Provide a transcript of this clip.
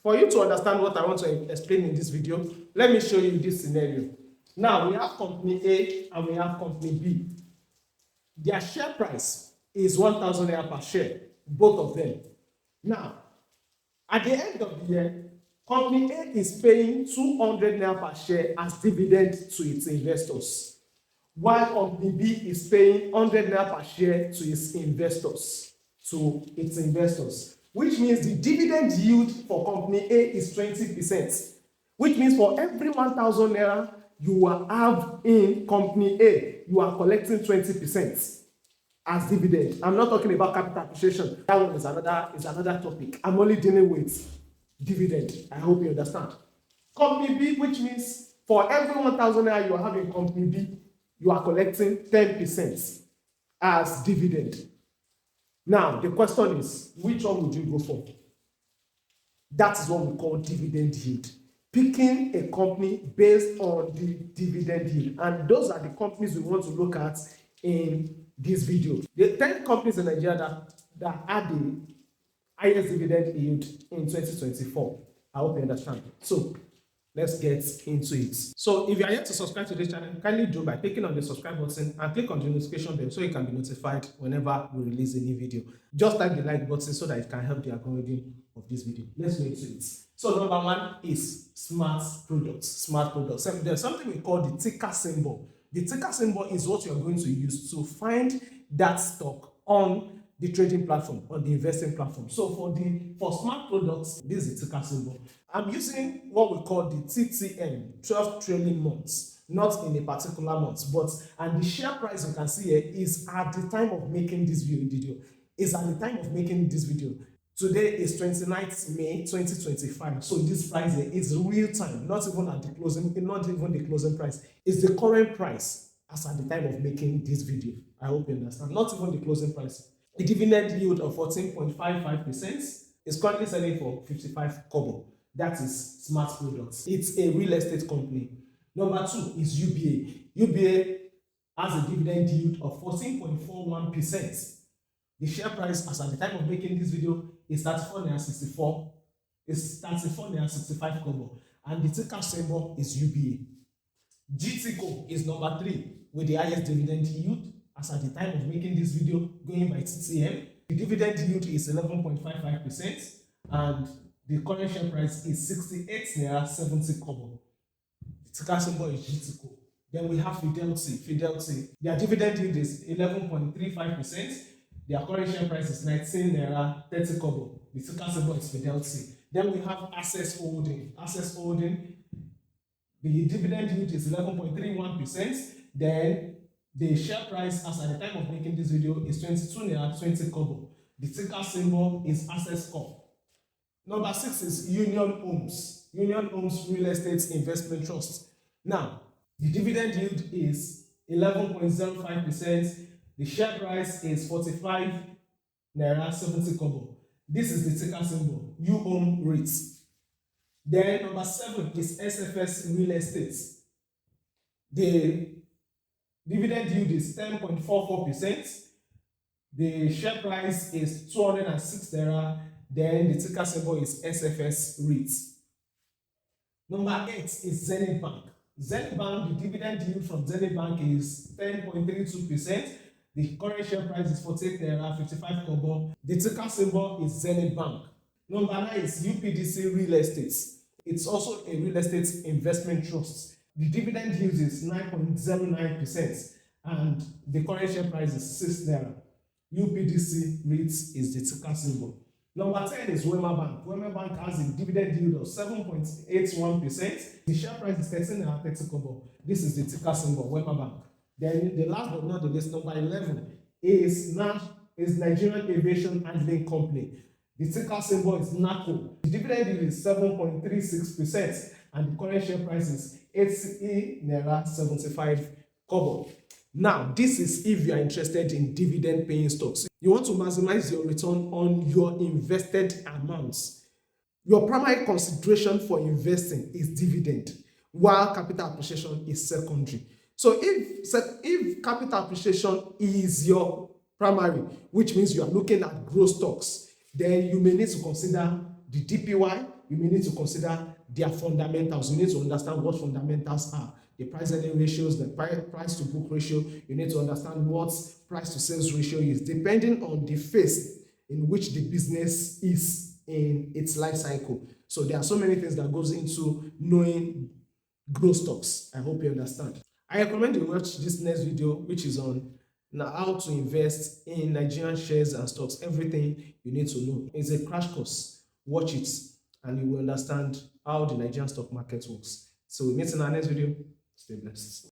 For you to understand what I want to explain in this video, let me show you this scenario. Now, we have company A and we have company B. Their share price is 1,000 naira per share, both of them. Now, at the end of the year, company A is paying 200 naira per share as dividend to its investors, while company B is paying 100 naira per share to its investors. Which means the dividend yield for company A is 20%, which means for every 1,000 naira you will have in company A, you are collecting 20% as dividend. I'm not talking about capital appreciation. That one is another topic. I'm only dealing with dividend. I hope you understand. Company B, which means for every 1,000 naira you have in company B, you are collecting 10% as dividend. Now, the question is, which one would you go for? That is what we call dividend yield. Picking a company based on the dividend yield. And those are the companies we want to look at in this video. The 10 companies in Nigeria that had the highest dividend yield in 2024. I hope you understand. So, let's get into it. So, if you are yet to subscribe to this channel, kindly do by clicking on the subscribe button and click on the notification bell so you can be notified whenever we release a new video. Just type the like button so that it can help the algorithm of this video. Let's go into it. So, number one is smart products. And there's something we call the ticker symbol. The ticker symbol is what you're going to use to find that stock on the trading platform, on the investing platform. So for smart products, this is the ticker symbol. I'm using what we call the TTM, 12 trailing months, not in a particular month, and the share price you can see here is at the time of making this video. Today is 29th May 2025. So this price here is real time, not even the closing price. It's the current price as at the time of making this video. I hope you understand. Not even the closing price. The dividend yield of 14.55% is currently selling for 55 kobo. That is smart products. It's a real estate company. Number two is UBA. UBA has a dividend yield of 14.41%. The share price as at the time of making this video is 34.64. It's 34.65 kobo. And the ticker symbol is UBA. GTCO is number 3 with the highest dividend yield as at the time of making this video, going by TTM. The dividend yield is 11.55% and the current share price is 68.70 kobo. The ticker symbol is GTCO. Then we have Fidelity. Their dividend yield is 11.35%. Their current share price is 19.30 kobo. The ticker symbol is Fidelity. Then we have Access Holding. The dividend yield is 11.31%. Then the share price as at the time of making this video is 22.20 kobo. The ticker symbol is Access Corp. Number 6 is Union Homes. Union Homes Real Estate Investment Trust. Now, the dividend yield is 11.05%. The share price is 45.70 kobo. This is the ticker symbol, UHOME REITs. Then number 7 is SFS Real Estate. The dividend yield is 10.44%. The share price is 206 naira. Then the ticker symbol is SFS REITs. Number 8 is Zenith Bank. Zenith Bank, the dividend yield from Zenith Bank is 10.32%. The current share price is 48.55 kobo. The ticker symbol is Zenith Bank. Number 9 is UPDC Real Estate. It's also a real estate investment trust. The dividend yield is 9.09% and the current share price is 6 naira. UPDC REITs is the ticker symbol. Number 10 is Wema Bank. Wema Bank has a dividend yield of 7.81%. The share price is 13.30 kobo. This is the ticker symbol, Wema Bank. Then the last but not the least, number 11 is Nigerian Aviation Handling Company. The ticker symbol is NACO. The dividend yield is 7.36% and the current share price is 80.75 kobo. Now, this is if you are interested in dividend paying stocks. You want to maximize your return on your invested amounts. Your primary consideration for investing is dividend, while capital appreciation is secondary. So if capital appreciation is your primary, which means you are looking at growth stocks, then you may need to consider the DPY, you may need to consider their fundamentals. You need to understand what fundamentals are. The price earning ratios, the price to book ratio. You need to understand what price to sales ratio is, depending on the phase in which the business is in its life cycle. So there are so many things that goes into knowing growth stocks. I hope you understand. I recommend you watch this next video, which is on now how to invest in Nigerian shares and stocks. Everything you need to know. It's a crash course. Watch it and you will understand how the Nigerian stock market works. So we meet in our next video. Stay blessed.